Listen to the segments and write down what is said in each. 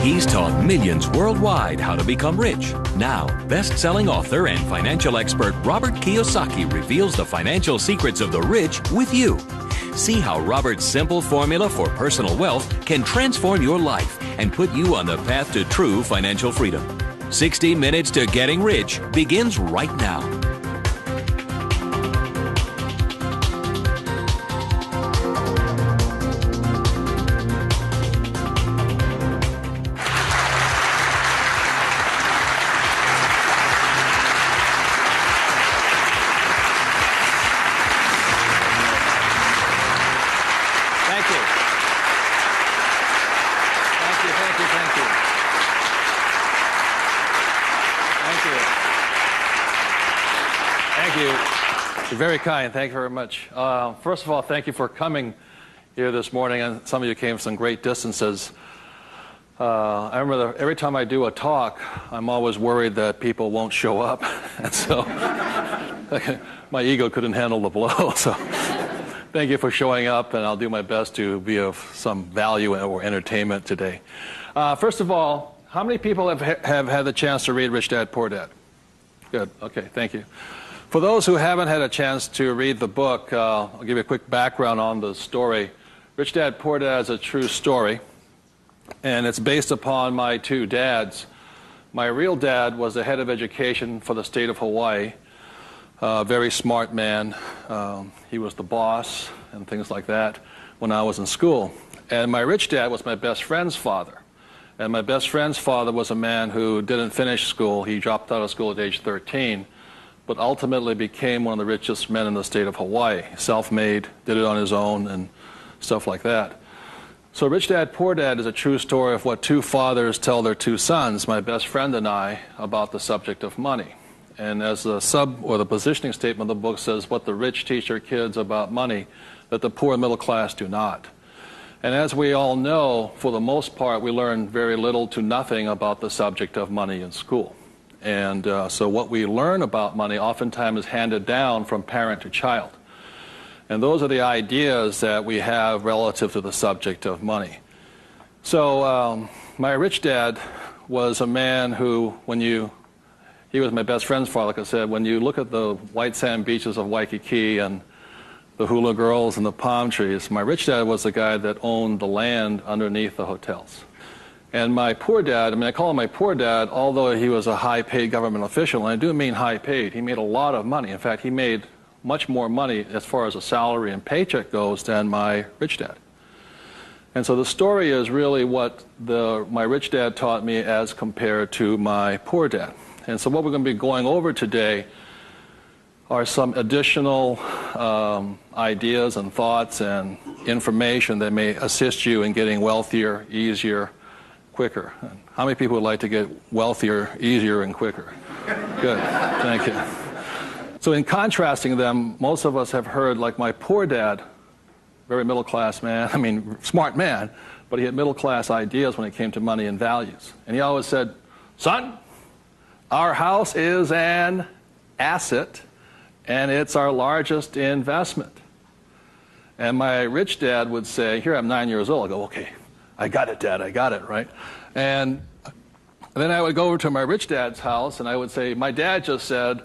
He's taught millions worldwide how to become rich. Now, best-selling author and financial expert Robert Kiyosaki reveals the financial secrets of the rich with you. See how Robert's simple formula for personal wealth can transform your life and put you on the path to true financial freedom. 60 Minutes to Getting Rich begins right now. You're very kind. Thank you very much. First of all, thank you for coming here this morning, and some of you came from some great distances. I remember every time I do a talk, I'm always worried that people won't show up, and so my ego couldn't handle the blow. So thank you for showing up, and I'll do my best to be of some value or entertainment today. First of all, how many people have had the chance to read Rich Dad, Poor Dad? Good. Okay, thank you. For those who haven't had a chance to read the book, I'll give you a quick background on the story. Rich Dad, Poor Dad is a true story, and it's based upon my two dads. My real dad was the head of education for the state of Hawaii, a very smart man. He was the boss and things like that when I was in school. And my rich dad was my best friend's father. And my best friend's father was a man who didn't finish school. He dropped out of school at age 13. But ultimately became one of the richest men in the state of Hawaii. Self-made, did it on his own, and stuff like that. So Rich Dad, Poor Dad is a true story of what two fathers tell their two sons, my best friend and I, about the subject of money. And as the the positioning statement of the book says, what the rich teach their kids about money, that the poor and middle class do not. And as we all know, for the most part, we learn very little to nothing about the subject of money in school. And so what we learn about money oftentimes is handed down from parent to child. And those are the ideas that we have relative to the subject of money. So my rich dad was a man who, he was my best friend's father, like I said, when you look at the white sand beaches of Waikiki and the hula girls and the palm trees, my rich dad was the guy that owned the land underneath the hotels. And my poor dad, I call him my poor dad, although he was a high-paid government official, and I do mean high-paid. He made a lot of money. In fact, he made much more money as far as a salary and paycheck goes than my rich dad. And so the story is really what my rich dad taught me as compared to my poor dad. And so what we're going to be going over today are some additional ideas and thoughts and information that may assist you in getting wealthier, easier, quicker. How many people would like to get wealthier, easier, and quicker? Good, thank you. So in contrasting them, most of us have heard, like my poor dad, very middle-class man, smart man, but he had middle-class ideas when it came to money and values. And he always said, son, our house is an asset, and it's our largest investment. And my rich dad would say, here I'm 9 years old, I go, okay, I got it, Dad, I got it, right? And then I would go over to my rich dad's house, and I would say, my dad just said,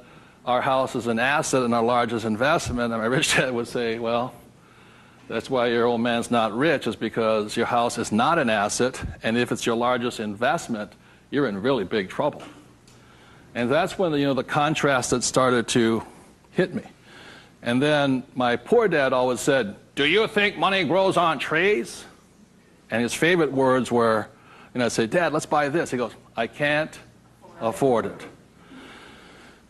our house is an asset and our largest investment. And my rich dad would say, well, that's why your old man's not rich, is because your house is not an asset, and if it's your largest investment, you're in really big trouble. And that's when the contrast that started to hit me. And then my poor dad always said, do you think money grows on trees? And his favorite words were, I'd say, Dad, let's buy this. He goes, I can't afford it.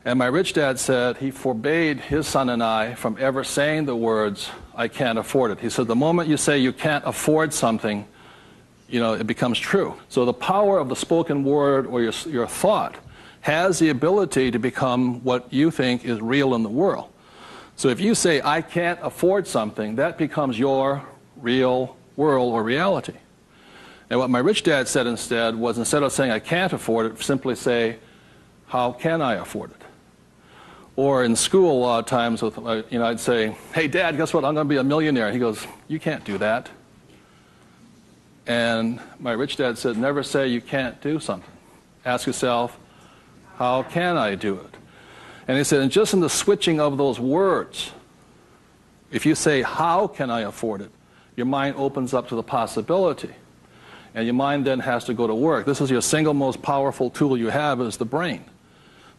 And my rich dad said he forbade his son and I from ever saying the words, I can't afford it. He said, the moment you say you can't afford something, it becomes true. So the power of the spoken word or your thought has the ability to become what you think is real in the world. So if you say, I can't afford something, that becomes your real world or reality. And what my rich dad said instead was, instead of saying I can't afford it, simply say, how can I afford it? Or in school, a lot of times, I'd say, hey, Dad, guess what? I'm going to be a millionaire. He goes, you can't do that. And my rich dad said, never say you can't do something. Ask yourself, how can I do it? And he said, and just in the switching of those words, if you say, how can I afford it, your mind opens up to the possibility. And your mind then has to go to work. This is your single most powerful tool you have is the brain.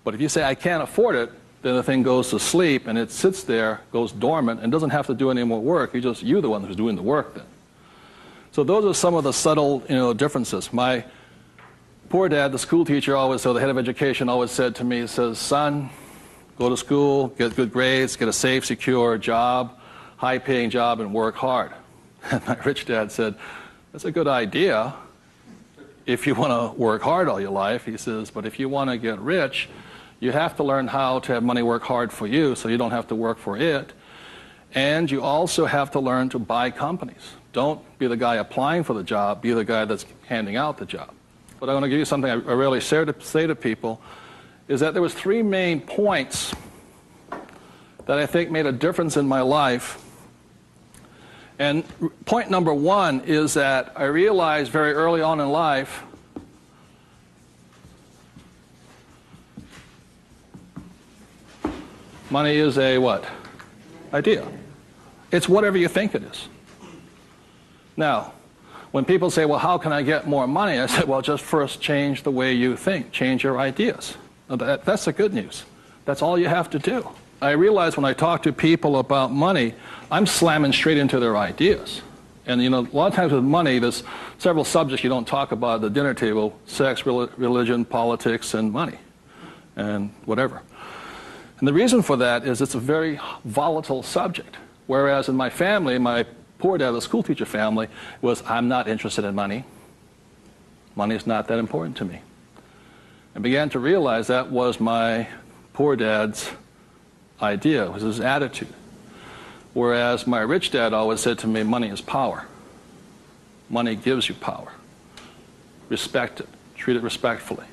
But if you say, I can't afford it, then the thing goes to sleep and it sits there, goes dormant, and doesn't have to do any more work. You're the one who's doing the work then. So those are some of the subtle, differences. My poor dad, the school teacher, the head of education, always said to me, he says, son, go to school, get good grades, get a safe, secure job, high-paying job, and work hard. And my rich dad said, that's a good idea if you want to work hard all your life. He says, but if you want to get rich, you have to learn how to have money work hard for you so you don't have to work for it. And you also have to learn to buy companies. Don't be the guy applying for the job, be the guy that's handing out the job. But I want to give you something I rarely say to people, is that there was 3 main points that I think made a difference in my life. And point number 1 is that I realized very early on in life money is a what? Idea. It's whatever you think it is. Now, when people say, well, how can I get more money? I say, well, just first change the way you think. Change your ideas. That's the good news. That's all you have to do. I realize when I talk to people about money, I'm slamming straight into their ideas. And a lot of times with money, there's several subjects you don't talk about at the dinner table: sex, religion, politics, and money, and whatever. And the reason for that is it's a very volatile subject. Whereas in my family, my poor dad, the school teacher family, was, I'm not interested in money. Money is not that important to me. I began to realize that was my poor dad's idea, was his attitude. Whereas my rich dad always said to me, money is power. Money gives you power. Respect it. Treat it respectfully.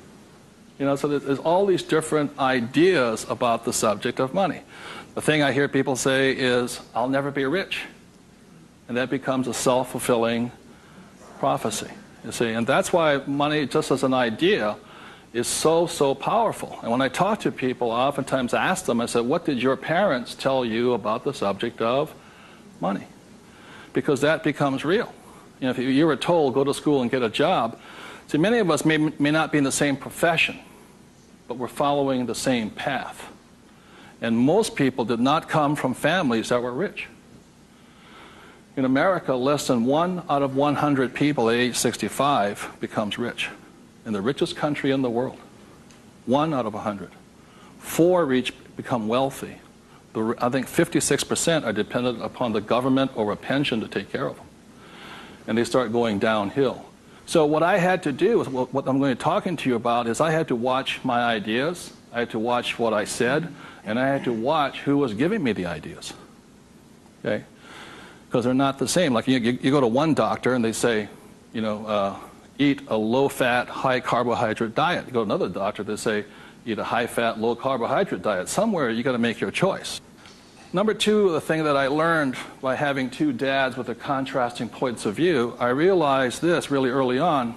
So there's all these different ideas about the subject of money. The thing I hear people say is, I'll never be rich. And that becomes a self-fulfilling prophecy, you see. And that's why money, just as an idea, is so, so powerful. And when I talk to people, I oftentimes ask them, I said, what did your parents tell you about the subject of money? Because that becomes real. If you were told, go to school and get a job, see, many of us may not be in the same profession, but we're following the same path. And most people did not come from families that were rich. In America, less than 1 out of 100 people at age 65 becomes rich. In the richest country in the world. 1 out of 100. 4 become wealthy. I think 56% are dependent upon the government or a pension to take care of them. And they start going downhill. So what I had to do, what I'm going to be talking to you about, is I had to watch my ideas, I had to watch what I said, and I had to watch who was giving me the ideas. Okay? Because they're not the same. Like you go to one doctor and they say, eat a low-fat, high-carbohydrate diet. You go to another doctor, they say, eat a high-fat, low-carbohydrate diet. Somewhere you got to make your choice. Number 2, the thing that I learned by having 2 dads with their contrasting points of view, I realized this really early on.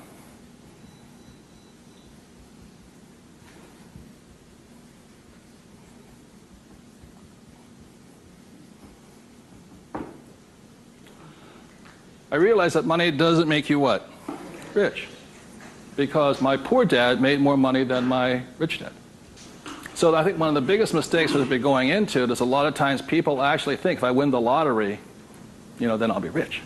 I realized that money doesn't make you what? Rich. Because my poor dad made more money than my rich dad. So I think one of the biggest mistakes we've been going into is a lot of times people actually think if I win the lottery, then I'll be rich.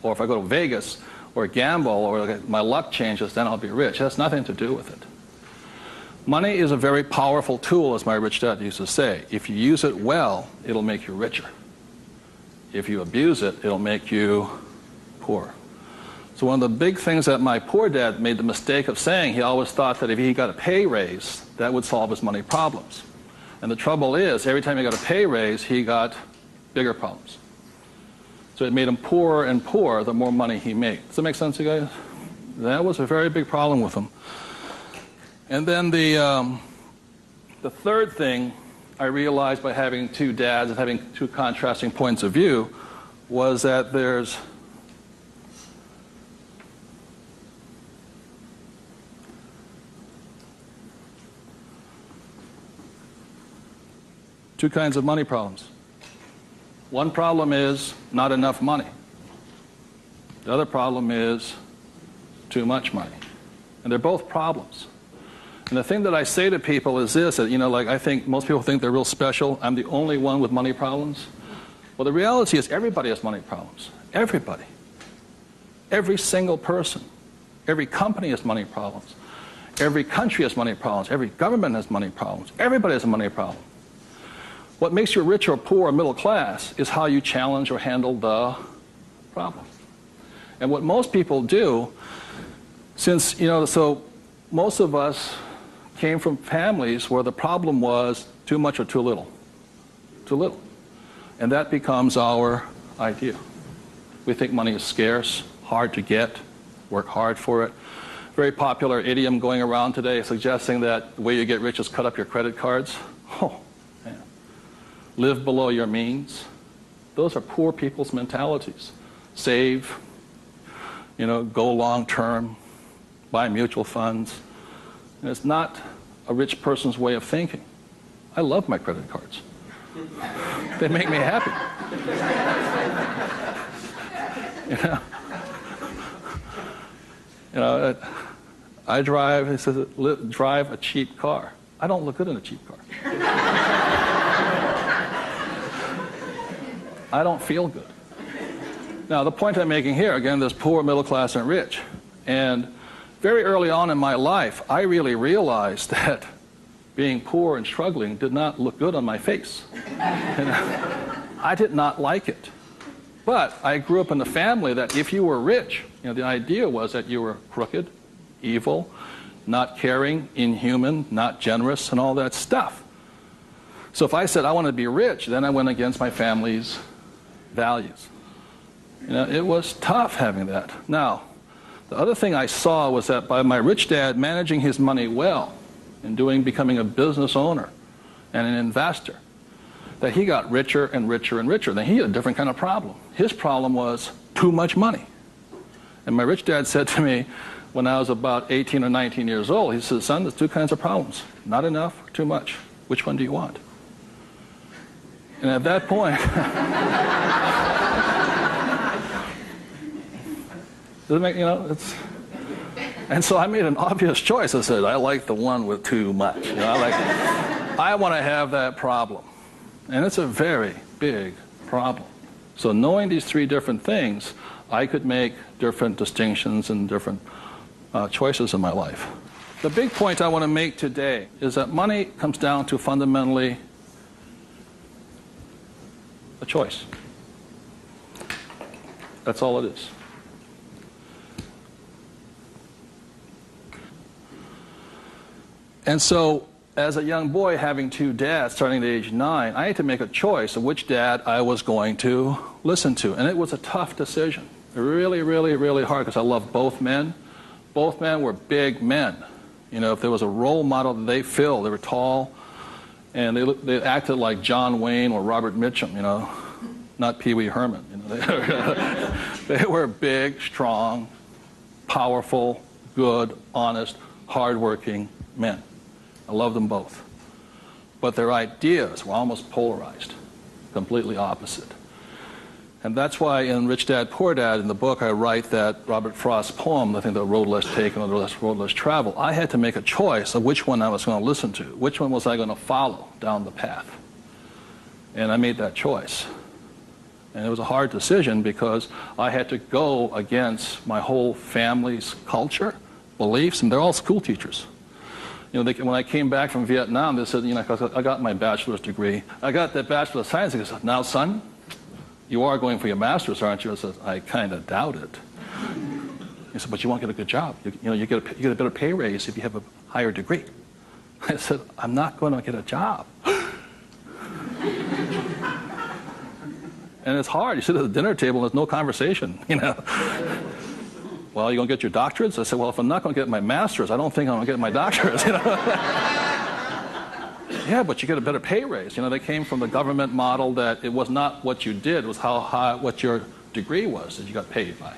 Or if I go to Vegas or gamble or my luck changes, then I'll be rich. It has nothing to do with it. Money is a very powerful tool, as my rich dad used to say. If you use it well, it'll make you richer. If you abuse it, it'll make you poor. So one of the big things that my poor dad made the mistake of saying, he always thought that if he got a pay raise, that would solve his money problems. And the trouble is, every time he got a pay raise, he got bigger problems. So it made him poorer and poorer the more money he made. Does that make sense, you guys? That was a very big problem with him. And then the third thing I realized by having 2 dads and having 2 contrasting points of view was that there's Two kinds of money problems. One problem is not enough money. The other problem is too much money. And they're both problems. And the thing that I say to people is this, that, like I think most people think they're real special. I'm the only one with money problems. Well, the reality is everybody has money problems. Everybody. Every single person. Every company has money problems. Every country has money problems. Every government has money problems. Everybody has a money problem. What makes you rich or poor or middle class is how you challenge or handle the problem. And what most people do, since, so most of us came from families where the problem was too much or too little. Too little. And that becomes our idea. We think money is scarce, hard to get, work hard for it. Very popular idiom going around today suggesting that the way you get rich is cut up your credit cards. Oh, man. Live below your means. Those are poor people's mentalities. Save, go long term, buy mutual funds. And it's not a rich person's way of thinking. I love my credit cards. They make me happy. I drive, it says, drive a cheap car. I don't look good in a cheap car. I don't feel good. Now, the point I'm making here, again, there's poor, middle class, and rich. And very early on in my life, I really realized that being poor and struggling did not look good on my face. I did not like it. But I grew up in a family that if you were rich, the idea was that you were crooked, evil, not caring, inhuman, not generous, and all that stuff. So if I said I want to be rich, then I went against my family's values. It was tough having that. Now, the other thing I saw was that by my rich dad managing his money well and becoming a business owner and an investor, that he got richer and richer and richer. Then he had a different kind of problem. His problem was too much money. And my rich dad said to me when I was about 18 or 19 years old, he said, son, there's two kinds of problems. Not enough or too much. Which one do you want? And at that point, does it make, and so I made an obvious choice. I said, I like the one with too much. I want to have that problem. And it's a very big problem. So knowing these three different things, I could make different distinctions and different choices in my life. The big point I want to make today is that money comes down to fundamentally a choice. That's all it is. And so, as a young boy having two dads starting at age 9, I had to make a choice of which dad I was going to listen to. And it was a tough decision. Really, really, really hard because I loved both men. Both men were big men. If there was a role model that they filled, they were tall, and they acted like John Wayne or Robert Mitchum, not Pee Wee Herman. They were big, strong, powerful, good, honest, hardworking men. I love them both. But their ideas were almost polarized, completely opposite. And that's why in Rich Dad, Poor Dad, in the book, I write that Robert Frost's poem, I think The Road Less Taken or The Road Less Traveled, I had to make a choice of which one I was going to listen to. Which one was I going to follow down the path? And I made that choice. And it was a hard decision because I had to go against my whole family's culture, beliefs, and they're all school teachers. When I came back from Vietnam, they said, I got my bachelor's degree. I got that Bachelor of Science. They said, now, son, you are going for your master's, aren't you? I said, I kind of doubt it. He said, but you won't get a good job. You get a better pay raise if you have a higher degree. I said, I'm not going to get a job. And it's hard. You sit at the dinner table and there's no conversation, Well, you going to get your doctorates? I said, well, if I'm not going to get my master's, I don't think I'm going to get my doctorates. Yeah, but you get a better pay raise. They came from the government model that it was not what you did, it was what your degree was that you got paid by.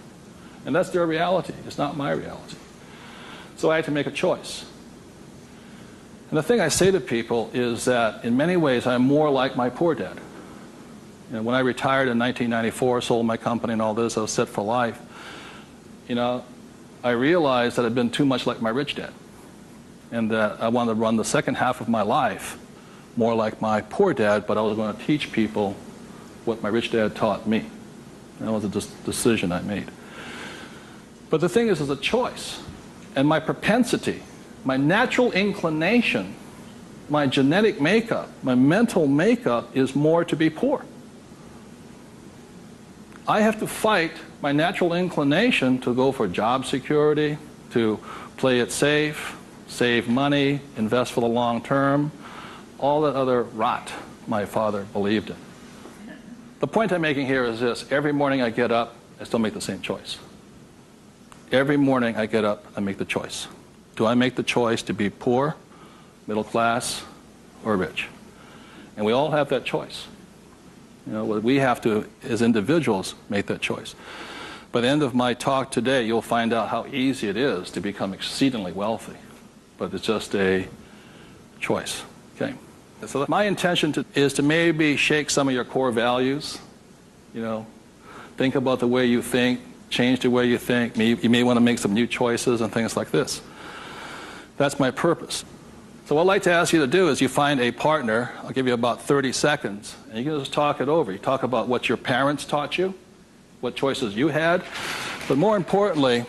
And that's their reality. It's not my reality. So I had to make a choice. And the thing I say to people is that in many ways I'm more like my poor dad. You know, when I retired in 1994, sold my company and all this, I was set for life. You know, I realized that I'd been too much like my rich dad, and that I wanted to run the second half of my life more like my poor dad, but I was going to teach people what my rich dad taught me. That was a decision I made. But the thing is, it's a choice. And my propensity, my natural inclination, my genetic makeup, my mental makeup is more to be poor. I have to fight my natural inclination to go for job security, to play it safe, save money, invest for the long term, all that other rot my father believed in. The point I'm making here is this: every morning I get up, I still make the same choice. Every morning I get up, I make the choice. Do I make the choice to be poor, middle class, or rich? And we all have that choice. You know, we have to, as individuals, make that choice. By the end of my talk today, you'll find out how easy it is to become exceedingly wealthy. But it's just a choice. Okay. So my intention is to maybe shake some of your core values. You know, think about the way you think, change the way you think. You may want to make some new choices and things like this. That's my purpose. So what I'd like to ask you to do is you find a partner. I'll give you about 30 seconds, and you can just talk it over. You talk about what your parents taught you, what choices you had, but more importantly,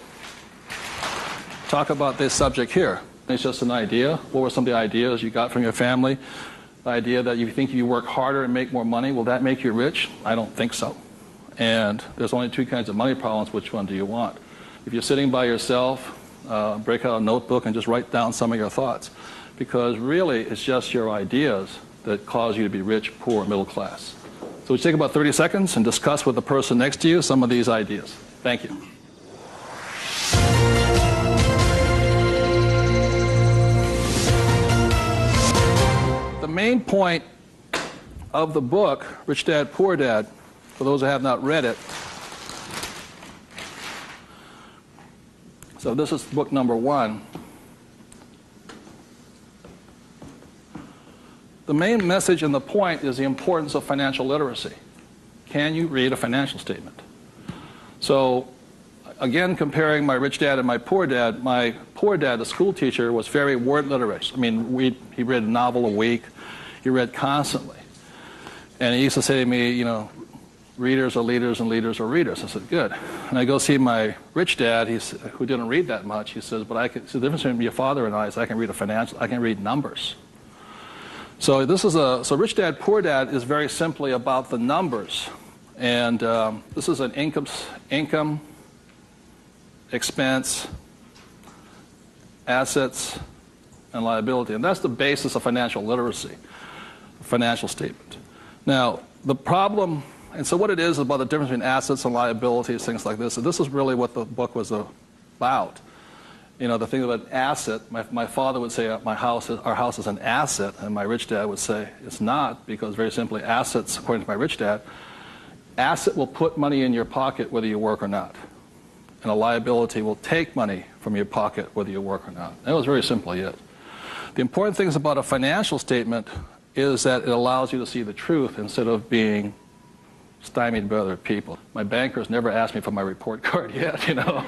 talk about this subject here. It's just an idea. What were some of the ideas you got from your family? The idea that you think you work harder and make more money, will that make you rich? I don't think so. And there's only two kinds of money problems. Which one do you want? If you're sitting by yourself, break out a notebook and just write down some of your thoughts. Because really, it's just your ideas that cause you to be rich, poor, middle class. So we take about 30 seconds and discuss with the person next to you some of these ideas. Thank you. The main point of the book, Rich Dad, Poor Dad, for those who have not read it, so this is book number 1. The main message and the point is the importance of financial literacy. Can you read a financial statement? So, again, comparing my rich dad and my poor dad, the school teacher, was very word literate. I mean, he read a novel a week. He read constantly. And he used to say to me, you know, readers are leaders and leaders are readers. I said, good. And I go see my rich dad, who didn't read that much. He says, but the difference between your father and I is I can read numbers. So so Rich Dad, Poor Dad is very simply about the numbers. And this is an income, expense, assets, and liability. And that's the basis of financial literacy, a financial statement. Now, the problem, and so what it is about the difference between assets and liabilities, things like this, and this is really what the book was about. You know, the thing about asset, my father would say our house is an asset, and my rich dad would say it's not, because very simply assets, according to my rich dad, asset will put money in your pocket whether you work or not. And a liability will take money from your pocket whether you work or not. That was very simply it. The important things about a financial statement is that it allows you to see the truth instead of being stymied by other people. My bankers never asked me for my report card yet, you know.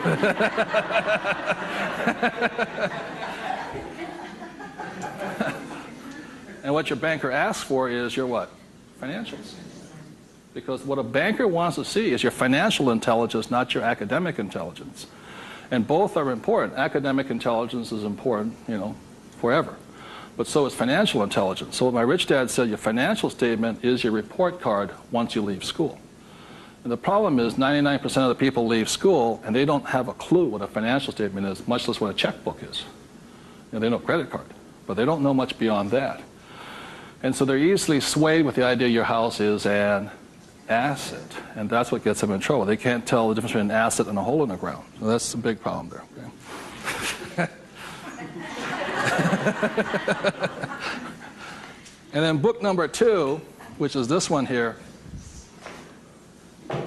And what your banker asks for is your what? Financials. Because what a banker wants to see is your financial intelligence, not your academic intelligence. And both are important. Academic intelligence is important, you know, forever. But so is financial intelligence. So what my rich dad said, your financial statement is your report card once you leave school. And the problem is 99% of the people leave school and they don't have a clue what a financial statement is, much less what a checkbook is. You know, they know credit card, but they don't know much beyond that. And so they're easily swayed with the idea your house is an asset, and that's what gets them in trouble. They can't tell the difference between an asset and a hole in the ground. So that's a big problem there. Okay? And then book number 2, which is this one here,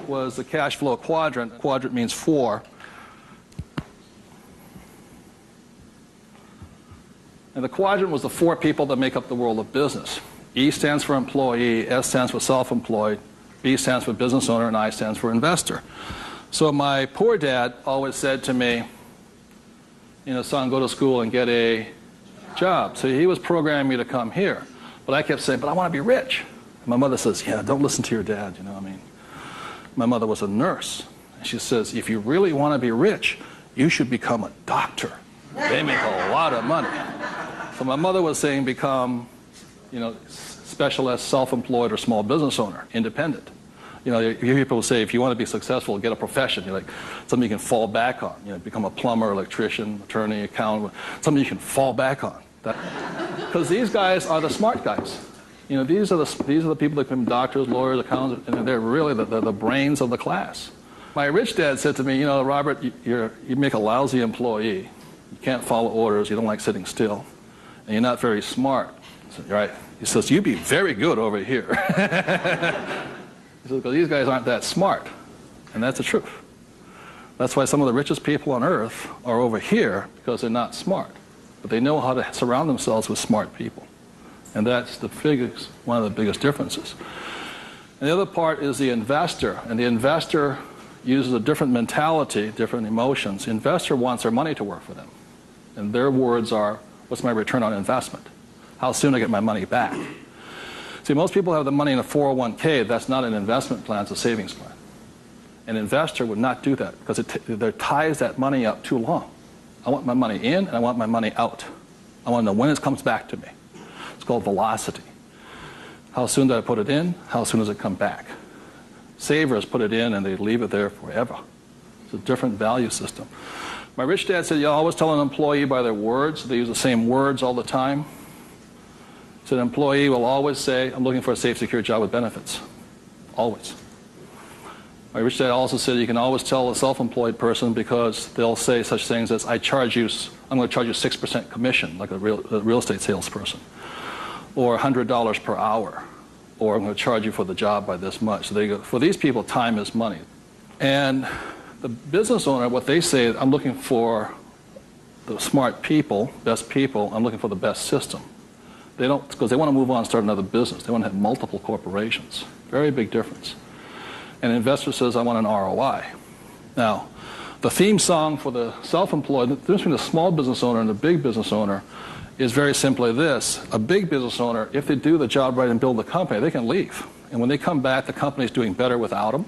was the cash flow quadrant. Quadrant means 4. And the quadrant was the 4 people that make up the world of business. E stands for employee, S stands for self-employed, B stands for business owner, and I stands for investor. So my poor dad always said to me, son, go to school and get a job. So he was programming me to come here. But I kept saying, but I want to be rich. And my mother says, yeah, don't listen to your dad, My mother was a nurse. And she says, if you really want to be rich, you should become a doctor. They make a lot of money. So my mother was saying become, specialist, self-employed, or small business owner, independent. You hear people say, if you want to be successful, get a profession. Something you can fall back on. Become a plumber, electrician, attorney, accountant, something you can fall back on. Because these guys are the smart guys. These are the people that become doctors, lawyers, accountants, and they're really the brains of the class. My rich dad said to me, Robert, you make a lousy employee. You can't follow orders. You don't like sitting still. And you're not very smart. I said, right. He says, you'd be very good over here. He says, because these guys aren't that smart. And that's the truth. That's why some of the richest people on earth are over here, because they're not smart. But they know how to surround themselves with smart people. And that's one of the biggest differences. And the other part is the investor. And the investor uses a different mentality, different emotions. The investor wants their money to work for them. And their words are, what's my return on investment? How soon I get my money back? See, most people have the money in a 401k. That's not an investment plan, it's a savings plan. An investor would not do that because it ties that money up too long. I want my money in and I want my money out. I want to know when it comes back to me. It's called velocity. How soon do I put it in? How soon does it come back? Savers put it in and they leave it there forever. It's a different value system. My rich dad said, you always tell an employee by their words. They use the same words all the time. So an employee will always say, I'm looking for a safe, secure job with benefits. Always. My rich dad also said you can always tell a self-employed person because they'll say such things as, I'm going to charge you 6% commission, like a real estate salesperson, or $100 per hour, or I'm going to charge you for the job by this much. So they go, for these people, time is money. And the business owner, what they say, I'm looking for the smart people, best people, I'm looking for the best system. They don't, because they want to move on and start another business. They want to have multiple corporations. Very big difference. And an investor says, I want an ROI. Now, the theme song for the self-employed, the difference between the small business owner and the big business owner is very simply this. A big business owner, if they do the job right and build the company, they can leave. And when they come back, the company's doing better without them,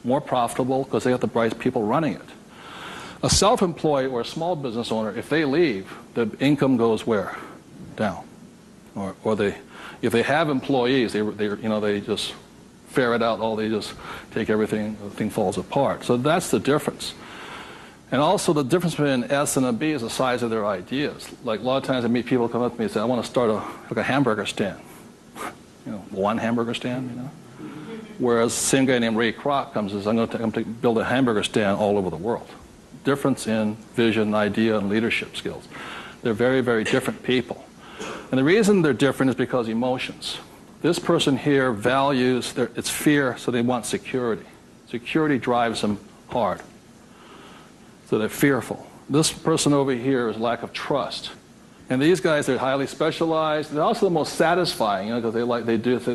more profitable because they have the bright people running it. A self-employed or a small business owner, if they leave, the income goes where? Down. Or if they have employees, they just ferret out they just take everything falls apart. So that's the difference. And also the difference between an S and a B is the size of their ideas. Like a lot of times I meet people come up to me and say, I want to start a hamburger stand. One hamburger stand, Whereas the same guy named Ray Kroc comes and says, I'm going to build a hamburger stand all over the world. Difference in vision, idea, and leadership skills. They're very, very different people. And the reason they're different is because emotions. This person here values, it's fear, so they want security. Security drives them hard. So they're fearful. This person over here is lack of trust. And these guys, they're highly specialized. They're also the most satisfying, because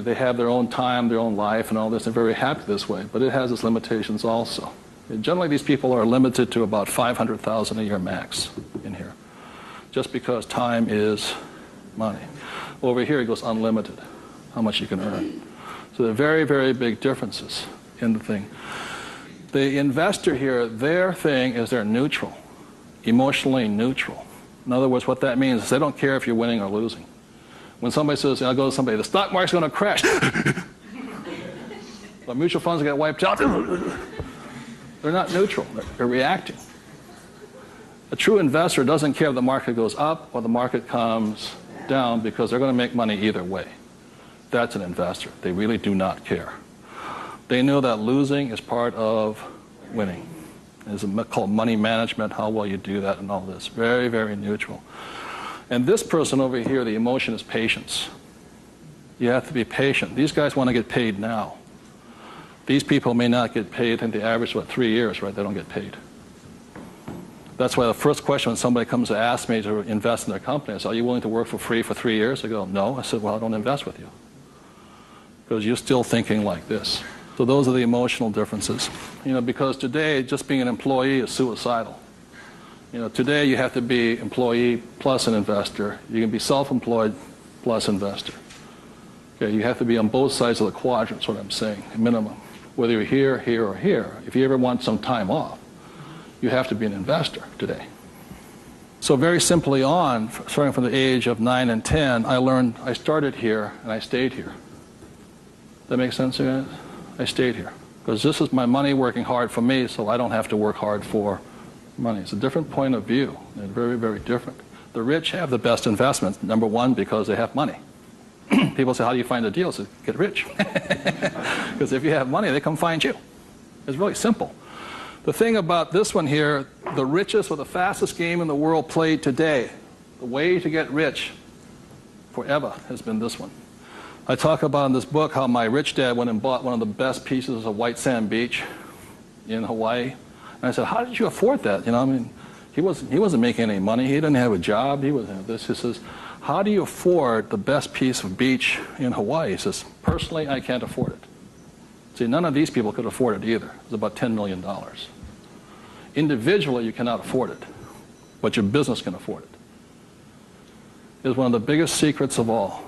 they have their own time, their own life, and all this. They're very happy this way, but it has its limitations also. And generally, these people are limited to about $500,000 a year max in here, just because time is money. Over here, it goes unlimited, how much you can earn. So there are very, very big differences in the thing. The investor here, their thing is they're neutral, emotionally neutral. In other words, what that means is they don't care if you're winning or losing. When somebody says, I'll go to somebody, the stock market's going to crash. The mutual funds get wiped out. They're not neutral. They're reacting. A true investor doesn't care if the market goes up or the market comes down because they're going to make money either way. That's an investor. They really do not care. They know that losing is part of winning. It's called money management, how well you do that and all this. Very, very neutral. And this person over here, the emotion is patience. You have to be patient. These guys want to get paid now. These people may not get paid, I think the average is 3 years, right? They don't get paid. That's why the first question when somebody comes to ask me to invest in their company, I say, are you willing to work for free for 3 years? They go, no. I said, well, I don't invest with you. Because you're still thinking like this. So those are the emotional differences. Because today, just being an employee is suicidal. Today you have to be employee plus an investor. You can be self-employed plus investor. Okay, you have to be on both sides of the quadrant, is what I'm saying, minimum. Whether you're here, here, or here. If you ever want some time off, you have to be an investor today. So very simply on, starting from the age of 9 and 10, I started here and I stayed here. That makes sense, you guys? I stayed here. Because this is my money working hard for me, so I don't have to work hard for money. It's a different point of view, and very, very different. The rich have the best investments, number one, because they have money. People say, how do you find the deals? I say, get rich. Because if you have money, they come find you. It's really simple. The thing about this one here, the richest or the fastest game in the world played today, the way to get rich forever has been this one. I talk about in this book how my rich dad went and bought one of the best pieces of white sand beach in Hawaii. And I said, how did you afford that? He wasn't making any money. He didn't have a job. He wasn't this. He says, how do you afford the best piece of beach in Hawaii? He says, personally, I can't afford it. See, none of these people could afford it either. It was about $10 million. Individually, you cannot afford it, but your business can afford it. It's one of the biggest secrets of all.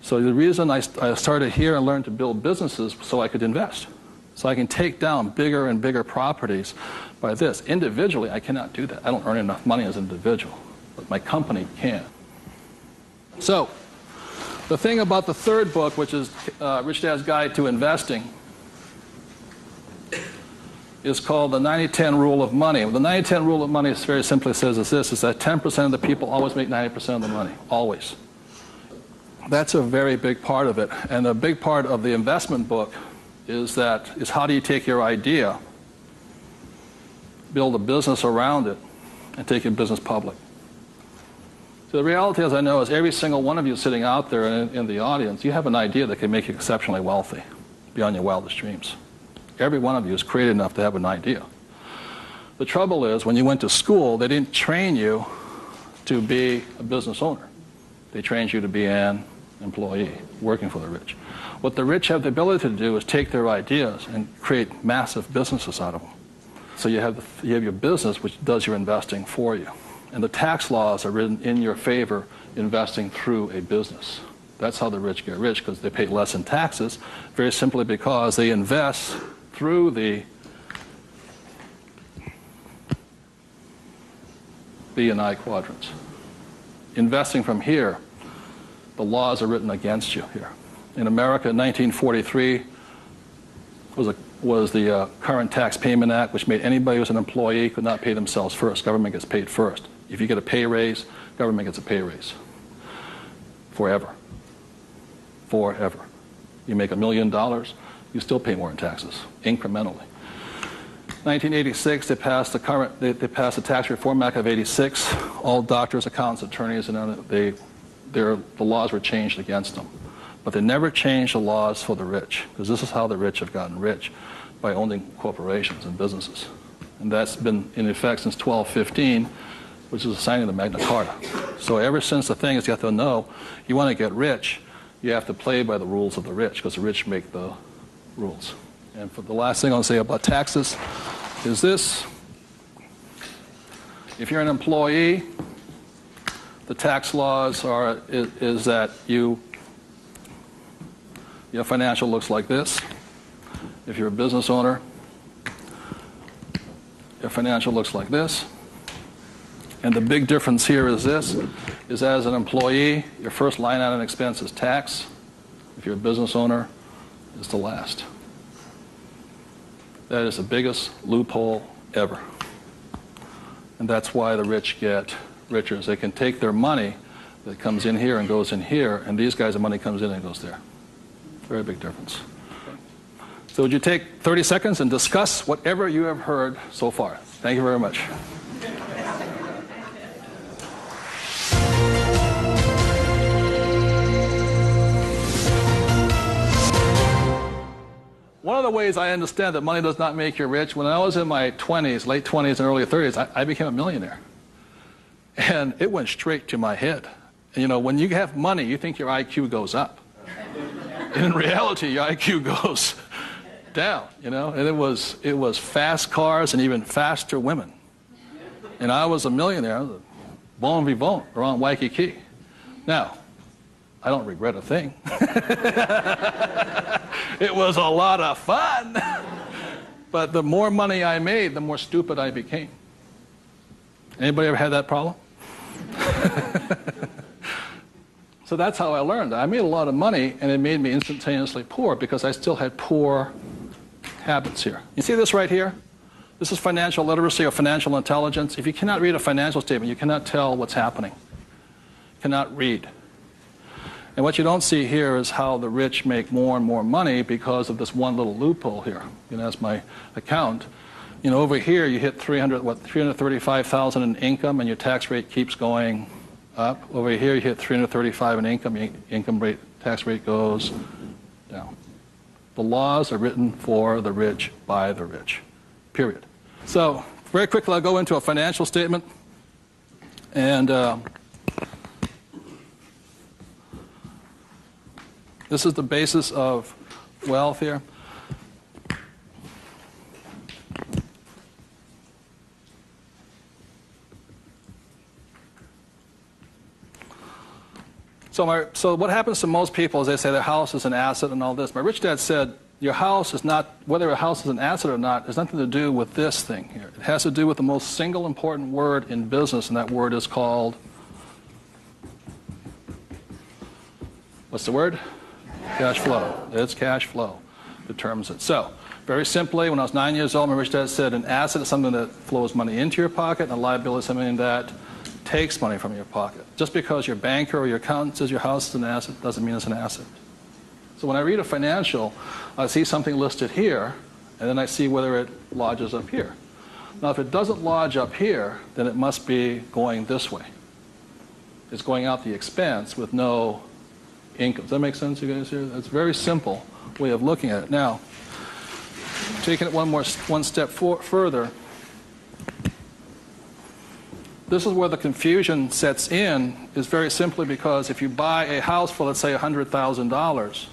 So the reason I started here and learned to build businesses so I could invest. So I can take down bigger and bigger properties by this. Individually, I cannot do that. I don't earn enough money as an individual, but my company can. So the thing about the third book, which is Rich Dad's Guide to Investing, is called the 90-10 Rule of Money. The 90-10 Rule of Money very simply says is this, is that 10% of the people always make 90% of the money, always. That's a very big part of it. And a big part of the investment book is how do you take your idea, build a business around it, and take your business public. So the reality, as I know, is every single one of you sitting out there in the audience, you have an idea that can make you exceptionally wealthy beyond your wildest dreams. Every one of you is creative enough to have an idea. The trouble is, when you went to school, they didn't train you to be a business owner. They trained you to be an employee, working for the rich. What the rich have the ability to do is take their ideas and create massive businesses out of them. So you have your business, which does your investing for you. And the tax laws are written in your favor, investing through a business. That's how the rich get rich, because they pay less in taxes, very simply because they invest through the B and I quadrants. Investing from here, the laws are written against you here. In America, 1943 was the Current Tax Payment Act, which made anybody who was an employee could not pay themselves first. Government gets paid first. If you get a pay raise, government gets a pay raise. Forever. Forever. You make $1 million, you still pay more in taxes, incrementally. 1986, they passed the Tax Reform Act of '86. All doctors, accountants, attorneys, and the laws were changed against them. But they never changed the laws for the rich, because this is how the rich have gotten rich, by owning corporations and businesses. And that's been in effect since 1215, which is the signing of the Magna Carta. So ever since the thing is, you have to know, you want to get rich, you have to play by the rules of the rich, because the rich make the rules. And for the last thing I'll say about taxes is this. If you're an employee, the tax laws is that your financial looks like this. If you're a business owner, your financial looks like this. And the big difference here is this, is as an employee, your first line item expense is tax. If you're a business owner, it's the last. That is the biggest loophole ever. And that's why the rich get richer. Is they can take their money that comes in here and goes in here, and these guys' money comes in and goes there. Very big difference. So would you take 30 seconds and discuss whatever you have heard so far? Thank you very much. One of the ways I understand that money does not make you rich, when I was in my 20s, late 20s and early 30s, I became a millionaire. And it went straight to my head. And you know, when you have money, you think your IQ goes up. And in reality, your IQ goes down, you know. And it was fast cars and even faster women. And I was a millionaire, bon vivant, around Waikiki. Now, I don't regret a thing. It was a lot of fun. But the more money I made, the more stupid I became. Anybody ever had that problem? So that's how I learned. I made a lot of money, and it made me instantaneously poor because I still had poor habits here. You see this right here? This is financial literacy or financial intelligence. If you cannot read a financial statement, you cannot tell what's happening. You cannot read. And what you don't see here is how the rich make more and more money because of this one little loophole here. You know, that's my account. You know, over here you hit 335,000 in income, and your tax rate keeps going up. Over here you hit 335 in income, your income rate, tax rate goes down. The laws are written for the rich by the rich, period. So very quickly I'll go into a financial statement, and this is the basis of wealth here. So what happens to most people is they say their house is an asset and all this. My rich dad said, your house is not, whether a house is an asset or not, has nothing to do with this thing here. It has to do with the most single important word in business, and that word is called, what's the word? Cash flow. It's cash flow determines it. So, very simply, when I was 9 years old, my rich dad said an asset is something that flows money into your pocket, and a liability is something that takes money from your pocket. Just because your banker or your accountant says your house is an asset doesn't mean it's an asset. So when I read a financial, I see something listed here, and then I see whether it lodges up here. Now, if it doesn't lodge up here, then it must be going this way. It's going out the expense with no income. Does that make sense, you guys here? That's a very simple way of looking at it. Now, taking it one step further, this is where the confusion sets in, is very simply because if you buy a house for, let's say, $100,000,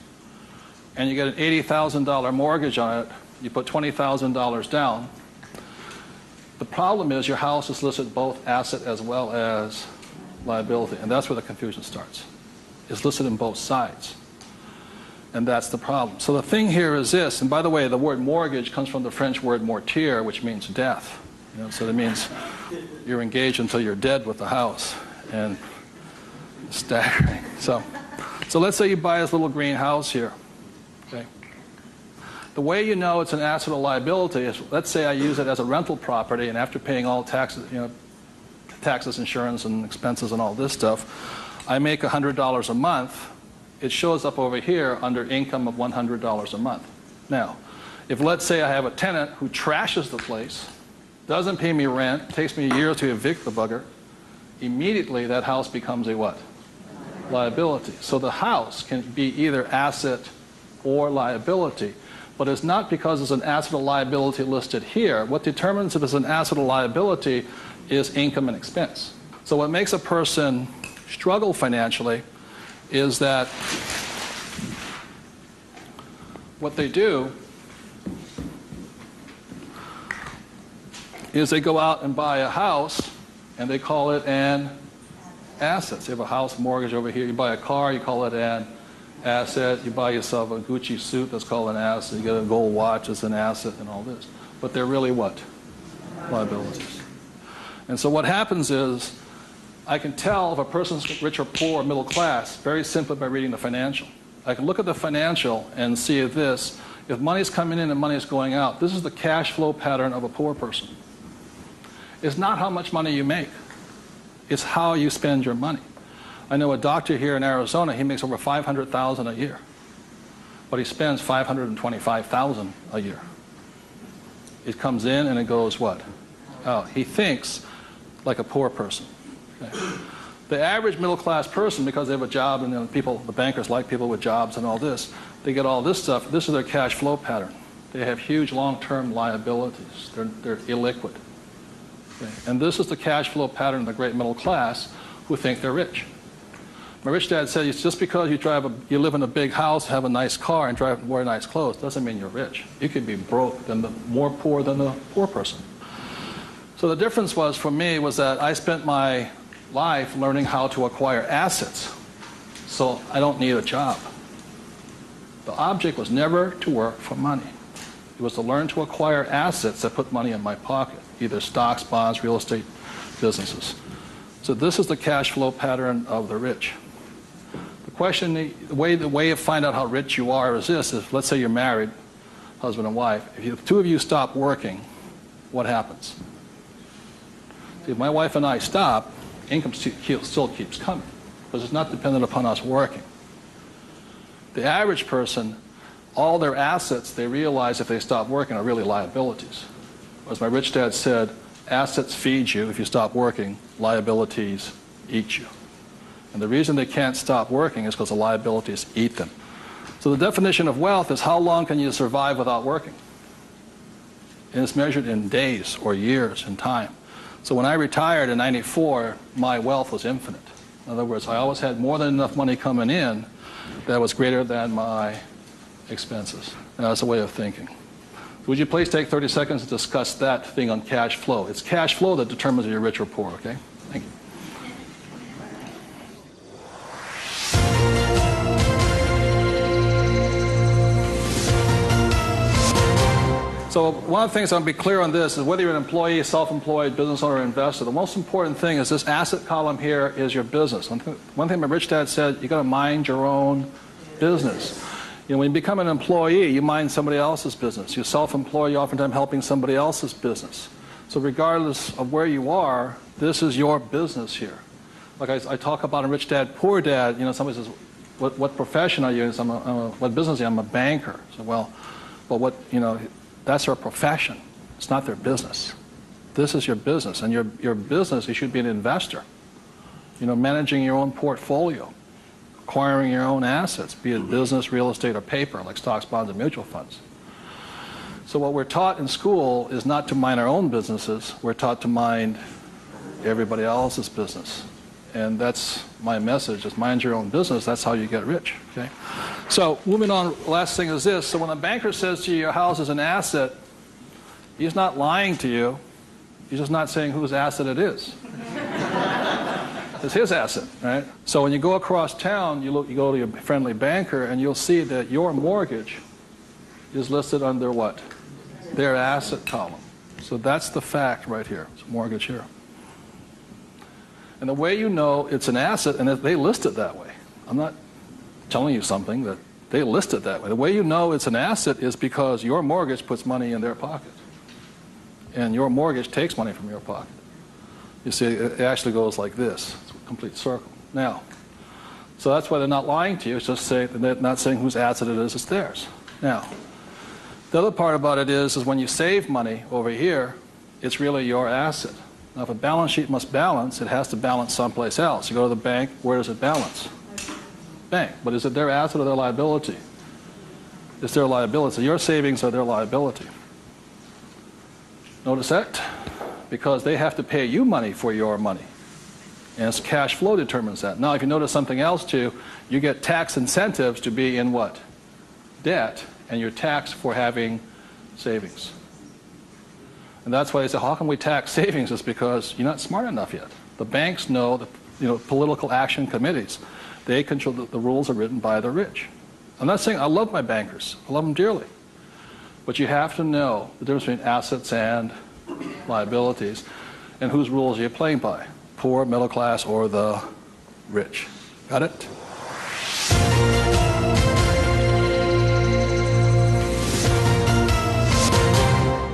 and you get an $80,000 mortgage on it, you put $20,000 down, the problem is your house is listed both asset as well as liability, and that's where the confusion starts. It's listed in both sides, and that's the problem. So the thing here is this, and by the way, the word mortgage comes from the French word mortir, which means death. You know, so that means you're engaged until you're dead with the house, and staggering. So let's say you buy this little green house here. Okay. The way you know it's an asset or liability is, let's say I use it as a rental property, and after paying all taxes, you know, taxes, insurance, and expenses, and all this stuff, I make $100 a month. It shows up over here under income of $100 a month. Now, if let's say I have a tenant who trashes the place, doesn't pay me rent, takes me a year to evict the bugger, immediately that house becomes a what? Liability. So the house can be either asset or liability, but it's not because it's an asset or liability listed here. What determines if it's an asset or liability is income and expense. So what makes a person struggle financially is that what they do is they go out and buy a house, and they call it an asset. So you have a house mortgage over here. You buy a car, you call it an asset. You buy yourself a Gucci suit, that's called an asset. You get a gold watch, it's an asset, and all this. But they're really what? Liabilities. And so what happens is, I can tell if a person's rich or poor or middle class very simply by reading the financial. I can look at the financial and see this. If money's coming in and money's going out, this is the cash flow pattern of a poor person. It's not how much money you make. It's how you spend your money. I know a doctor here in Arizona, he makes over $500,000 a year. But he spends $525,000 a year. It comes in and it goes what? Out. He thinks like a poor person. Okay. The average middle class person, because they have a job and the bankers like people with jobs and all this, they get all this stuff. This is their cash flow pattern. They have huge long-term liabilities. They're illiquid. Okay? And this is the cash flow pattern of the great middle class who think they're rich. My rich dad said, it's just because you live in a big house, have a nice car, and wear nice clothes, doesn't mean you're rich. You could be broke, more poor than the poor person. So the difference was, for me, was that I spent my life learning how to acquire assets. So I don't need a job. The object was never to work for money. It was to learn to acquire assets that put money in my pocket, either stocks, bonds, real estate, businesses. So this is the cash flow pattern of the rich. The way to find out how rich you are is this: is let's say you're married, husband and wife. If the two of you stop working, what happens? See, if my wife and I stop, income still keeps coming, because it's not dependent upon us working. The average person, all their assets, they realize if they stop working, are really liabilities. As my rich dad said, assets feed you if you stop working, liabilities eat you. And the reason they can't stop working is because the liabilities eat them. So the definition of wealth is how long can you survive without working? And it's measured in days or years in time. So when I retired in '94, my wealth was infinite. In other words, I always had more than enough money coming in that was greater than my expenses. And that's a way of thinking. Would you please take 30 seconds to discuss that thing on cash flow? It's cash flow that determines if you're rich or poor, okay? Thank you. So one of the things I want to be clear on this is whether you're an employee, self-employed, business owner, or investor, the most important thing is this asset column here is your business. One thing my rich dad said, you got to mind your own business. You know, when you become an employee, you mind somebody else's business. You're self-employed, you're oftentimes helping somebody else's business. So regardless of where you are, this is your business here. Like I talk about a rich dad, poor dad, you know, somebody says, what profession are you in? What business are you? I'm a banker. So, well, what, you know, that's their profession. It's not their business. This is your business. And your business, you should be an investor. You know, managing your own portfolio, acquiring your own assets, be it business, real estate, or paper, like stocks, bonds, and mutual funds. So what we're taught in school is not to mind our own businesses. We're taught to mind everybody else's business. And that's my message, is mind your own business. That's how you get rich, okay? So moving on, last thing is this. So when a banker says to you, your house is an asset, he's not lying to you. He's just not saying whose asset it is. It's his asset, right? So when you go across town, you go to your friendly banker, and you'll see that your mortgage is listed under what? Their asset column. So that's the fact right here. It's a mortgage here. And the way you know it's an asset, and they list it that way. I'm not telling you something, that they list it that way. The way you know it's an asset is because your mortgage puts money in their pocket. And your mortgage takes money from your pocket. You see, it actually goes like this. It's a complete circle. Now, so that's why they're not lying to you. It's just saying, they're not saying whose asset it is, it's theirs. Now, the other part about it is when you save money over here, it's really your asset. Now, if a balance sheet must balance, it has to balance someplace else. You go to the bank, where does it balance? Bank. But is it their asset or their liability? It's their liability. So your savings are their liability. Notice that? Because they have to pay you money for your money. And it's cash flow determines that. Now, if you notice something else too, you get tax incentives to be in what? Debt, and you're taxed for having savings. And that's why they say, how can we tax savings? It's because you're not smart enough yet. The banks know, political action committees, they control, the rules are written by the rich. I'm not saying I love my bankers. I love them dearly. But you have to know the difference between assets and liabilities, and whose rules are you playing by? Poor, middle class, or the rich? Got it?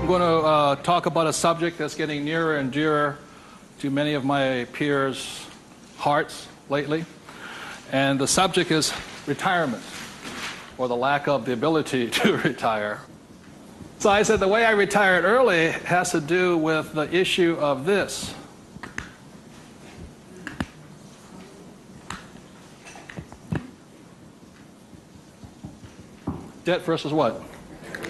I'm going to talk about a subject that's getting nearer and dearer to many of my peers' hearts lately. And the subject is retirement, or the lack of the ability to retire. So I said the way I retired early has to do with the issue of this. Debt versus what?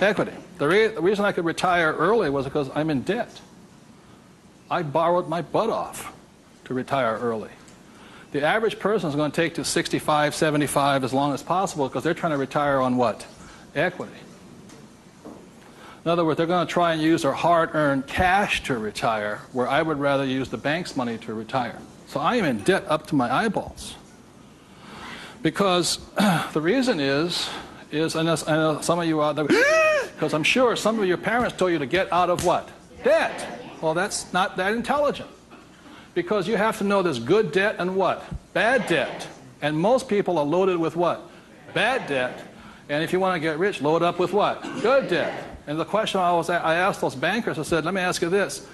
Equity. The reason I could retire early was because I'm in debt. I borrowed my butt off to retire early. The average person is going to take to 65, 75 as long as possible because they're trying to retire on what? Equity. In other words, they're going to try and use their hard-earned cash to retire, where I would rather use the bank's money to retire. So I am in debt up to my eyeballs. Because the reason is I know some of you out there, because I'm sure some of your parents told you to get out of what? Debt. Well, that's not that intelligent. Because you have to know there's good debt and what? Bad debt. And most people are loaded with what? Bad debt. And if you want to get rich, load up with what? Good debt. And the question I asked those bankers, I said, let me ask you this.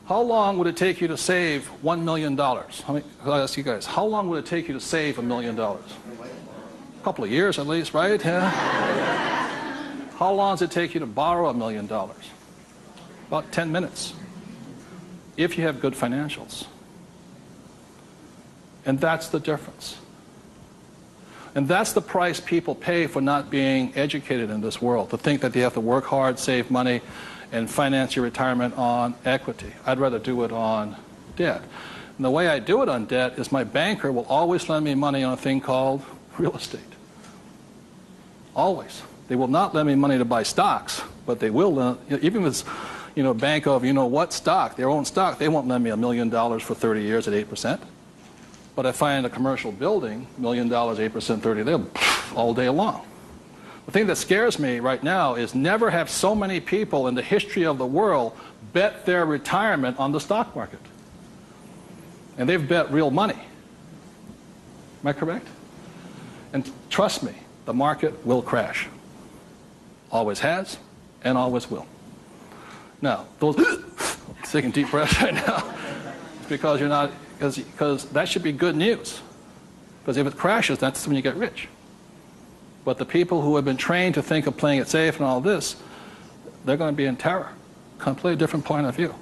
How long would it take you to save $1 million? I'll ask you guys, how long would it take you to save $1 million? A couple of years at least, right? Yeah. How long does it take you to borrow $1 million? About 10 minutes. If you have good financials. And that's the difference. And that's the price people pay for not being educated in this world, to think that they have to work hard, save money, and finance your retirement on equity. I'd rather do it on debt. And the way I do it on debt is my banker will always lend me money on a thing called real estate. Always. They will not lend me money to buy stocks, but they will lend, even if it's bank of what stock, their own stock, they won't lend me $1 million for 30 years at 8%. But I find a commercial building, $1 million, 8%, 30, they'll all day long. The thing that scares me right now is never have so many people in the history of the world bet their retirement on the stock market. And they've bet real money. Am I correct? And trust me, the market will crash. Always has and always will. Now, those taking deep breaths right now, because you're not, because that should be good news. Because if it crashes, that's when you get rich. But the people who have been trained to think of playing it safe and all this, they're going to be in terror. Completely different point of view.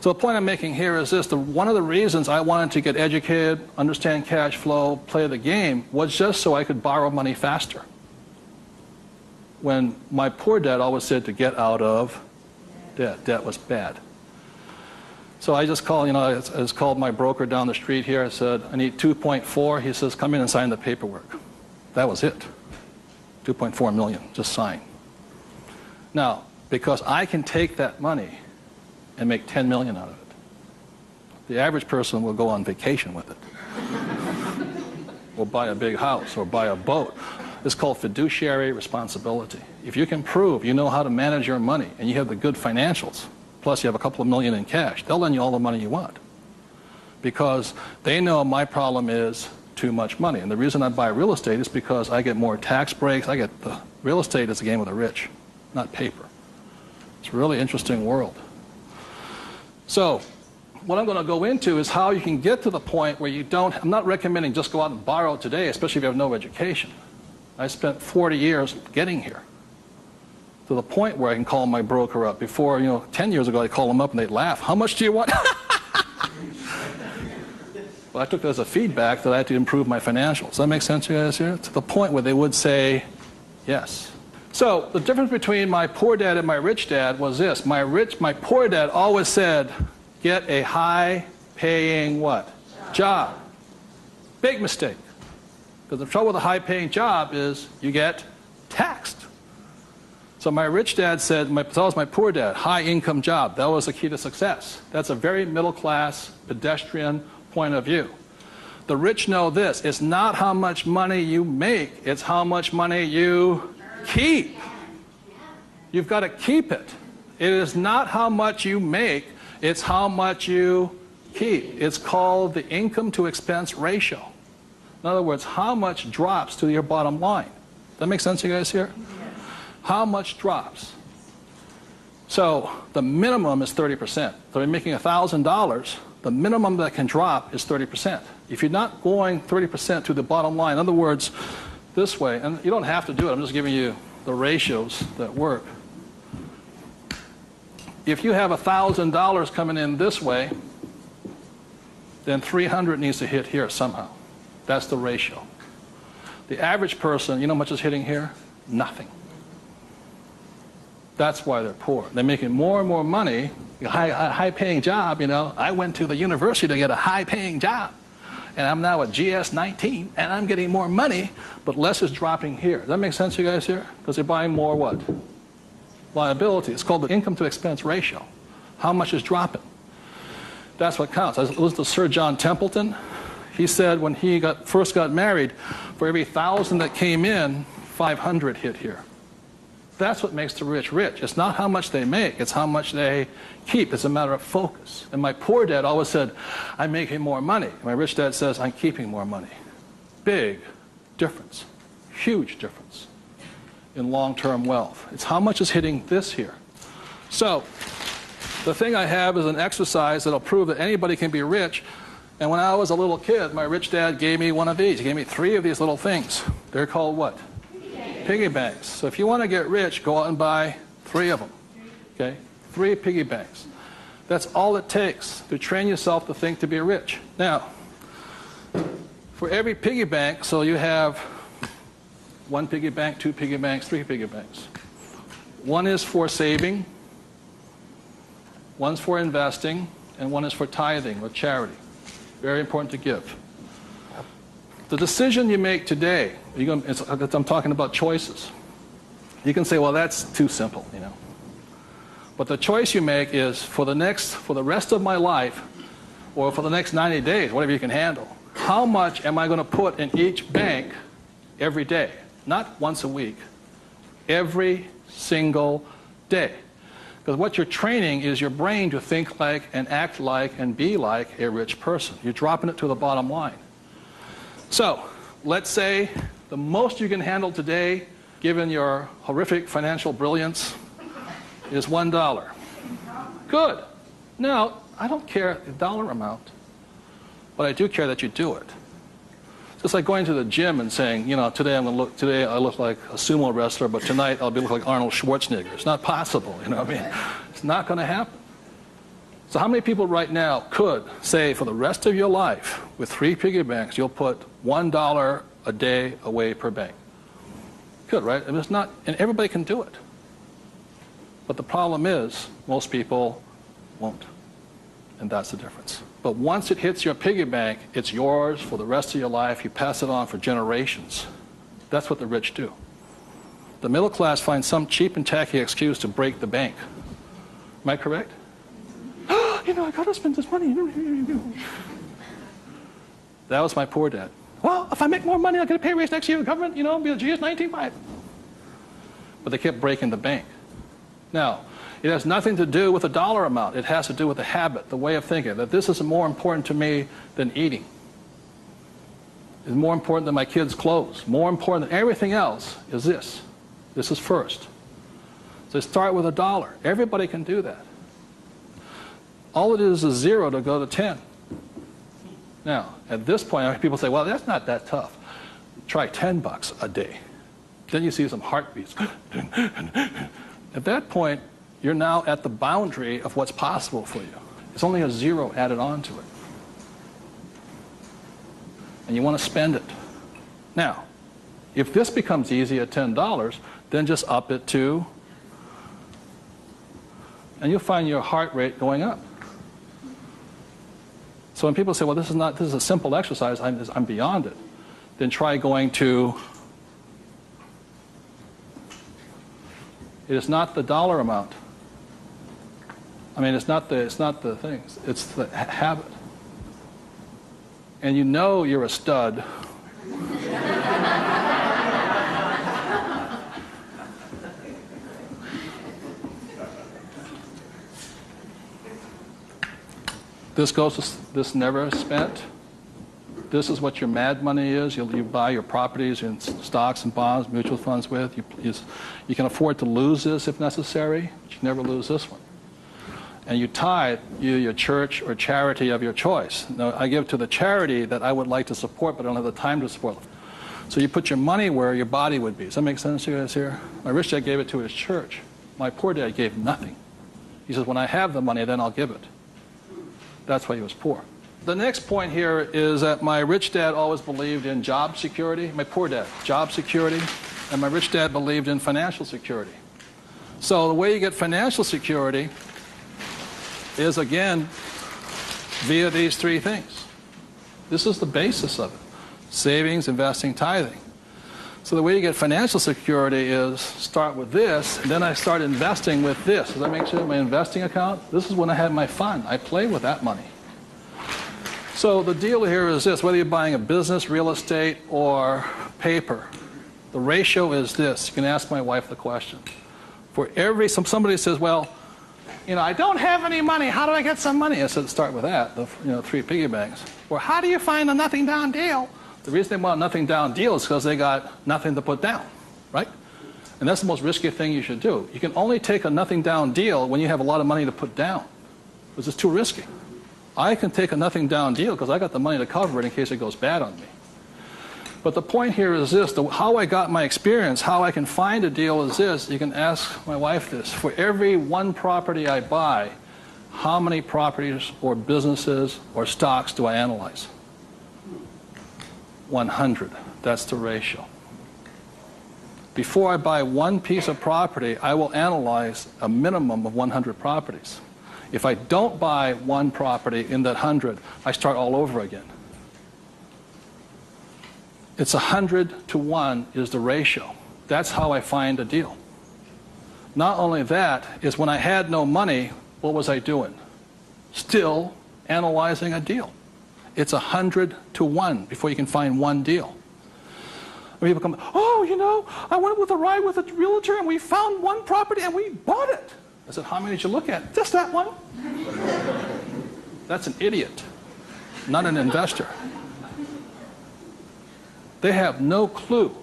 So the point I'm making here is this. One of the reasons I wanted to get educated, understand cash flow, play the game, was just so I could borrow money faster. When my poor dad always said to get out of debt. Debt was bad. So I just called, I just called my broker down the street here. I said, I need 2.4. He says, come in and sign the paperwork. That was it. 2.4 million, just sign. Now, because I can take that money and make 10 million out of it, the average person will go on vacation with it. Or buy a big house or buy a boat. It's called fiduciary responsibility. If you can prove you know how to manage your money and you have the good financials, plus you have a couple of million in cash, they'll lend you all the money you want. Because they know my problem is too much money. And the reason I buy real estate is because I get more tax breaks. Real estate is a game of the rich, not paper. It's a really interesting world. So what I'm going to go into is how you can get to the point where you don't, I'm not recommending just go out and borrow today, especially if you have no education. I spent 40 years getting here to the point where I can call my broker up. Before, 10 years ago, I'd call them up and they'd laugh. How much do you want? Well, I took that as a feedback that I had to improve my financials. Does that make sense to you guys here? To the point where they would say yes. So the difference between my poor dad and my rich dad was this. My poor dad always said, get a high-paying what? Job. Big mistake. Because the trouble with a high-paying job is you get taxed. So my rich dad said, so was my poor dad, high-income job. That was the key to success. That's a very middle-class, pedestrian point of view. The rich know this. It's not how much money you make. It's how much money you keep. You've got to keep it. It is not how much you make. It's how much you keep. It's called the income to expense ratio. In other words, how much drops to your bottom line. Does that make sense to you guys here? How much drops? So the minimum is 30%. So if you're making $1,000, the minimum that can drop is 30%. If you're not going 30% to the bottom line, in other words, this way, and you don't have to do it, I'm just giving you the ratios that work. If you have $1,000 coming in this way, then 300 needs to hit here somehow. That's the ratio. The average person, you know how much is hitting here? Nothing. That's why they're poor. They're making more and more money, a high-paying job, you know. I went to the university to get a high-paying job, and I'm now at GS-19, and I'm getting more money, but less is dropping here. Does that make sense to you guys here? Because they're buying more what? Liability. It's called the income-to-expense ratio. How much is dropping? That's what counts. I listened to Sir John Templeton. He said when he first got married, for every 1,000 that came in, 500 hit here. That's what makes the rich rich. It's not how much they make, it's how much they keep. It's a matter of focus. And my poor dad always said, I'm making more money. My rich dad says, I'm keeping more money. Big difference, huge difference in long-term wealth. It's how much is hitting this here. So the thing I have is an exercise that'll prove that anybody can be rich. And when I was a little kid, my rich dad gave me one of these. He gave me 3 of these little things. They're called what? Piggy banks. So if you want to get rich, go out and buy 3 of them. Okay? 3 piggy banks. That's all it takes to train yourself to think to be rich. Now, for every piggy bank, so you have 1 piggy bank, 2 piggy banks, 3 piggy banks. 1 is for saving, 1's for investing, and 1 is for tithing or charity. Very important to give. The decision you make today, I'm talking about choices. You can say, well, that's too simple, you know. But the choice you make is for the rest of my life, or for the next 90 days, whatever you can handle, how much am I going to put in each bank every day? Not once a week, every single day. Because what you're training is your brain to think like and act like and be like a rich person. You're dropping it to the bottom line. So, let's say the most you can handle today, given your horrific financial brilliance, is $1. Good. Now, I don't care the dollar amount, but I do care that you do it. It's like going to the gym and saying, you know, today I look like a sumo wrestler, but tonight I'll look like Arnold Schwarzenegger. It's not possible, you know what I mean? It's not going to happen. So how many people right now could say for the rest of your life, with 3 piggy banks, you'll put $1 a day away per bank? Good, right? I mean, it's not, and everybody can do it. But the problem is, most people won't. And that's the difference. But once it hits your piggy bank, it's yours for the rest of your life. You pass it on for generations. That's what the rich do. The middle class finds some cheap and tacky excuse to break the bank. Am I correct? You know, I got to spend this money. That was my poor dad. Well, if I make more money, I'll get a pay raise next year. The government, you know, be a GS-19. But they kept breaking the bank. Now, it has nothing to do with the dollar amount. It has to do with the habit, the way of thinking, that this is more important to me than eating. It's more important than my kids' clothes. More important than everything else is this. This is first. So start with $1. Everybody can do that. All it is 0 to go to 10. Now, at this point, people say, well, that's not that tough. Try $10 a day. Then you see some heartbeats. At that point, you're now at the boundary of what's possible for you. It's only a 0 added on to it. And you want to spend it. Now, if this becomes easy at $10, then just up it to, and you'll find your heart rate going up. So when people say, well, this is a simple exercise, I'm beyond it, then try going to, it is not the dollar amount. I mean, it's not the things, it's the habit. And you know you're a stud. This never spent. This is what your mad money is. You buy your properties and stocks and bonds, mutual funds with. You can afford to lose this if necessary, but you never lose this one. And you tithe your church or charity of your choice. Now, I give to the charity that I would like to support, but I don't have the time to support. So you put your money where your body would be. Does that make sense to you guys here? My rich dad gave it to his church. My poor dad gave nothing. He says, when I have the money, then I'll give it. That's why he was poor. The next point here is that my rich dad always believed in job security. My poor dad, job security. And my rich dad believed in financial security. So the way you get financial security is, again, via these three things. This is the basis of it. Savings, investing, tithing. So the way you get financial security is start with this, and then I start investing with this. Does that make sense? My investing account, this is when I had my fun. I play with that money. So the deal here is this, whether you're buying a business, real estate, or paper, the ratio is this. You can ask my wife the question. For every, somebody says, well, I don't have any money. How do I get some money? I said, start with that, the 3 piggy banks. Or how do you find a nothing down deal? The reason they want a nothing down deal is because they got nothing to put down, right? And that's the most risky thing you should do. You can only take a nothing down deal when you have a lot of money to put down, because it's too risky. I can take a nothing down deal because I got the money to cover it in case it goes bad on me. But the point here is this, how I got my experience, how I can find a deal is this. You can ask my wife this. For every one property I buy, how many properties or businesses or stocks do I analyze? 100. That's the ratio. Before I buy one piece of property, I will analyze a minimum of 100 properties. If I don't buy one property in that 100, I start all over again. It's 100 to 1 is the ratio. That's how I find a deal. Not only that, is when I had no money, what was I doing? Still analyzing a deal. It's 100 to 1 before you can find one deal. When people come, I went with a ride with a realtor and we found one property and we bought it. I said, how many did you look at? Just that one. That's an idiot, not an investor. They have no clue.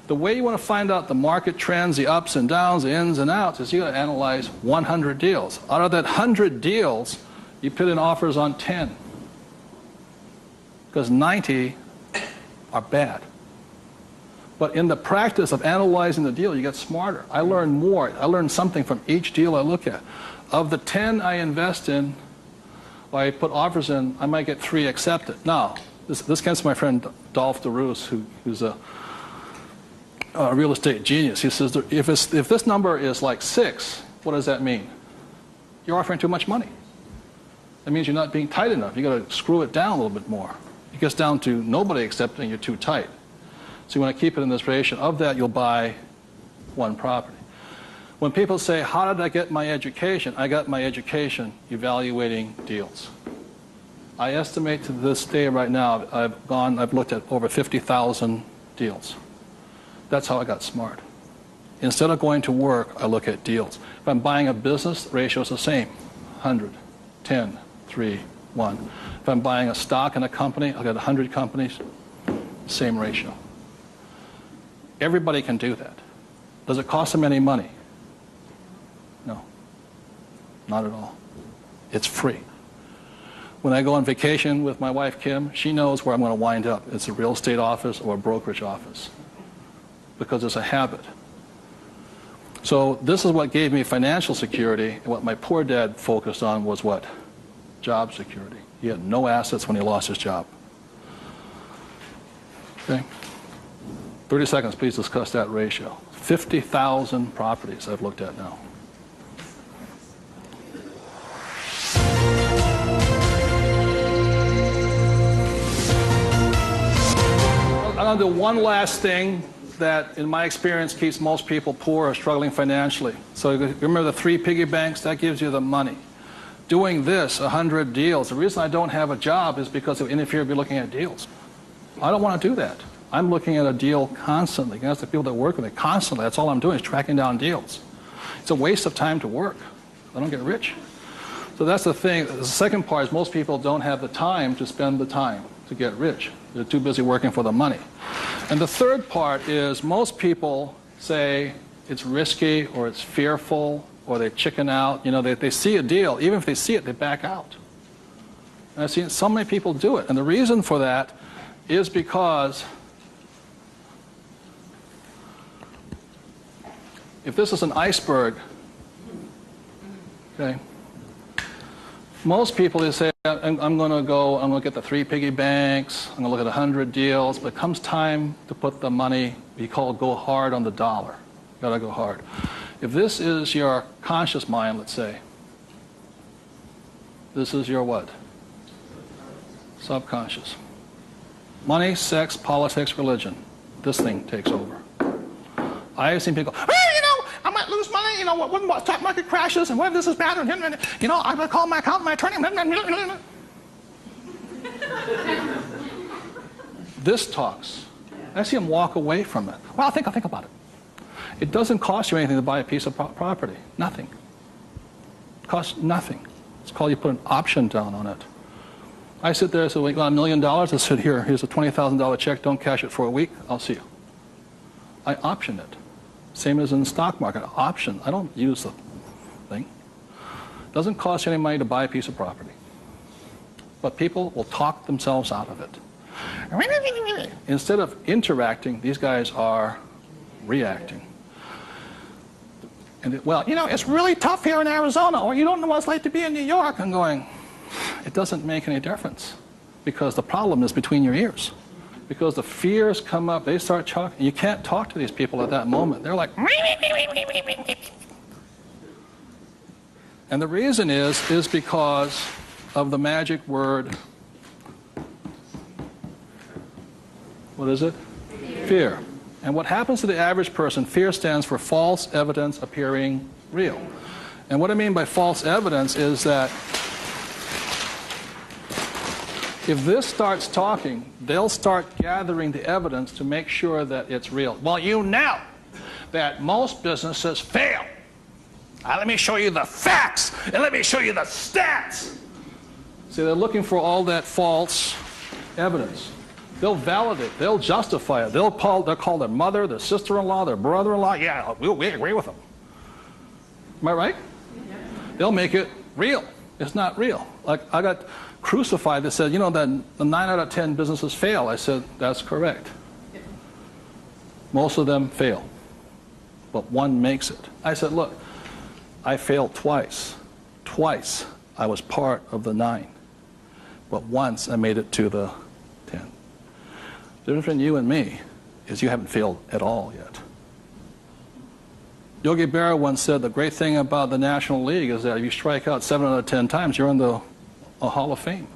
The way you want to find out the market trends, the ups and downs, the ins and outs, is you got to analyze 100 deals. Out of that 100 deals, you put in offers on 10. Because 90 are bad. But in the practice of analyzing the deal, you get smarter. I learn more. I learn something from each deal I look at. Of the 10 I invest in, or I put offers in, I might get 3 accepted. Now, this comes from my friend Dolph DeRoos, who's a real estate genius. He says, if this number is like 6, what does that mean? You're offering too much money. That means you're not being tight enough. You've got to screw it down a little bit more. It gets down to nobody accepting you're too tight. So you want to keep it in this ratio. Of that, you'll buy one property. When people say, how did I get my education? I got my education evaluating deals. I estimate to this day right now, I've looked at over 50,000 deals. That's how I got smart. Instead of going to work, I look at deals. If I'm buying a business, the ratio is the same. 100, 10, 3, 1. If I'm buying a stock in a company, I've got 100 companies, same ratio. Everybody can do that. Does it cost them any money? No, not at all. It's free. When I go on vacation with my wife, Kim, she knows where I'm going to wind up. It's a real estate office or a brokerage office because it's a habit. So this is what gave me financial security, and what my poor dad focused on was what? Job security. He had no assets when he lost his job. Okay? 30 seconds, please discuss that ratio. 50,000 properties I've looked at now. I'm going to do one last thing that, in my experience, keeps most people poor or struggling financially. So you remember the 3 piggy banks? That gives you the money. Doing this, 100 deals. The reason I don't have a job is because it would interfere with me looking at deals. I don't want to do that. I'm looking at a deal constantly. That's the people that work with it constantly. That's all I'm doing is tracking down deals. It's a waste of time to work. I don't get rich. So that's the thing. The second part is most people don't have the time to spend the time to get rich. They're too busy working for the money. And the third part is most people say it's risky or it's fearful or they chicken out. You know, they see a deal. Even if they see it, they back out. And I've seen so many people do it. And the reason for that is because if this is an iceberg, okay, most people, they say, I'm going to get the 3 piggy banks, I'm going to look at 100 deals, but it comes time to put the money, we call it go hard on the dollar. Got to go hard. If this is your conscious mind, let's say, this is your what? Subconscious. Money, sex, politics, religion. This thing takes over. I have seen people go, I might lose money, when the stock market crashes, and what if this is bad, and I'm going to call my accountant, my attorney. This talks. I see him walk away from it. Well, I'll think about it. It doesn't cost you anything to buy a piece of property. Nothing. It costs nothing. It's called you put an option down on it. I sit there and say, well, you got $1 million? I said, here's a $20,000 check. Don't cash it for a week. I'll see you. I option it. Same as in the stock market. Option. I don't use the thing. It doesn't cost you any money to buy a piece of property. But people will talk themselves out of it. Instead of interacting, these guys are reacting. And it's really tough here in Arizona, or you don't know what it's like to be in New York. I'm going, it doesn't make any difference, because the problem is between your ears. Because the fears come up, they start talking. You can't talk to these people at that moment. They're like, and the reason is because of the magic word. What is it? Fear. And what happens to the average person, fear stands for false evidence appearing real. And what I mean by false evidence is that if this starts talking, they'll start gathering the evidence to make sure that it's real. Well, you know that most businesses fail. Let me show you the facts, and let me show you the stats. See, they're looking for all that false evidence. They'll validate, they'll justify it. They'll call their mother, their sister-in-law, their brother-in-law. Yeah, we agree with them. Am I right? Yeah. They'll make it real. It's not real. Like, I got crucified that said, that the 9 out of 10 businesses fail. I said, that's correct. Most of them fail, but one makes it. I said, look, I failed twice. Twice I was part of the 9, but once I made it to the 10. The difference between you and me is you haven't failed at all yet. Yogi Berra once said the great thing about the National League is that if you strike out 7 out of 10 times, you're in the Hall of Fame.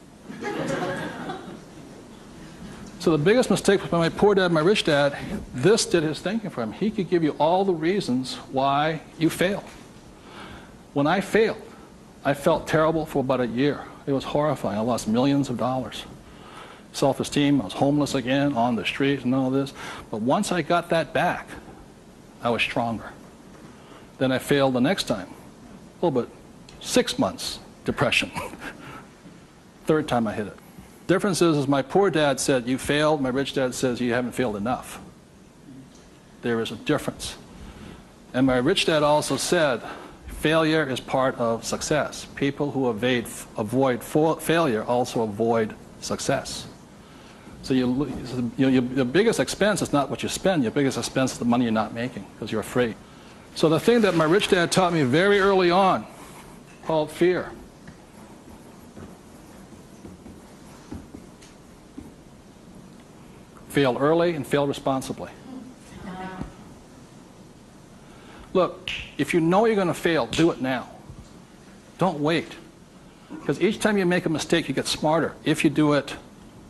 So the biggest mistake was by my poor dad, my rich dad. This did his thinking for him. He could give you all the reasons why you failed. When I failed, I felt terrible for about a year. It was horrifying. I lost millions of dollars. Self-esteem, I was homeless again, on the street and all this. But once I got that back, I was stronger. Then I failed the next time. A little bit, 6 months, depression. Third time I hit it. Difference is my poor dad said, you failed. My rich dad says, you haven't failed enough. There is a difference. And my rich dad also said, failure is part of success. People who avoid failure also avoid success. So your biggest expense is not what you spend. Your biggest expense is the money you're not making because you're afraid. So the thing that my rich dad taught me very early on, called fear. Fail early and fail responsibly. Look, if you know you're going to fail, do it now. Don't wait. Because each time you make a mistake, you get smarter if you do it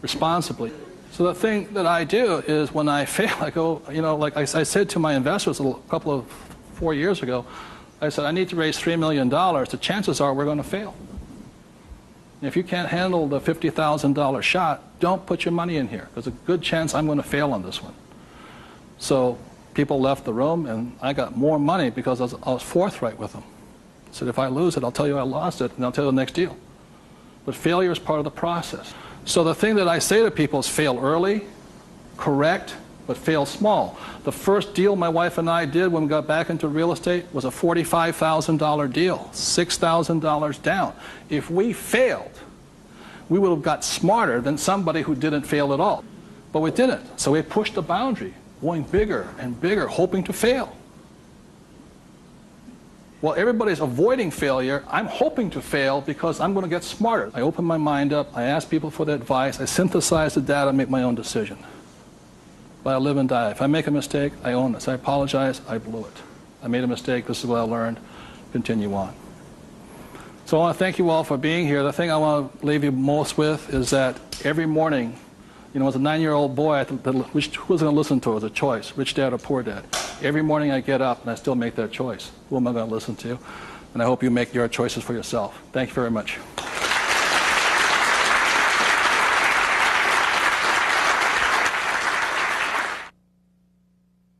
responsibly. So the thing that I do is when I fail, I go, like I said to my investors a couple of 4 years ago, I said, I need to raise $3 million. The chances are we're going to fail. And if you can't handle the $50,000 shot, don't put your money in here. There's a good chance I'm going to fail on this one. So people left the room, and I got more money because I was forthright with them. I said, if I lose it, I'll tell you I lost it, and I'll tell you the next deal. But failure is part of the process. So the thing that I say to people is fail early, correct, but fail small. The first deal my wife and I did when we got back into real estate was a $45,000 deal, $6,000 down. If we failed, we would have got smarter than somebody who didn't fail at all. But we didn't. So we pushed the boundary, going bigger and bigger, hoping to fail. While everybody's avoiding failure, I'm hoping to fail because I'm going to get smarter. I open my mind up, I ask people for their advice, I synthesize the data, make my own decision. But I live and die. If I make a mistake, I own this. I apologize, I blew it. I made a mistake. This is what I learned. Continue on. So I want to thank you all for being here. The thing I want to leave you most with is that every morning, you know, as a 9-year-old boy, I thought, who was going to listen to? It was a choice, rich dad or poor dad. Every morning I get up and I still make that choice. Who am I going to listen to? And I hope you make your choices for yourself. Thank you very much.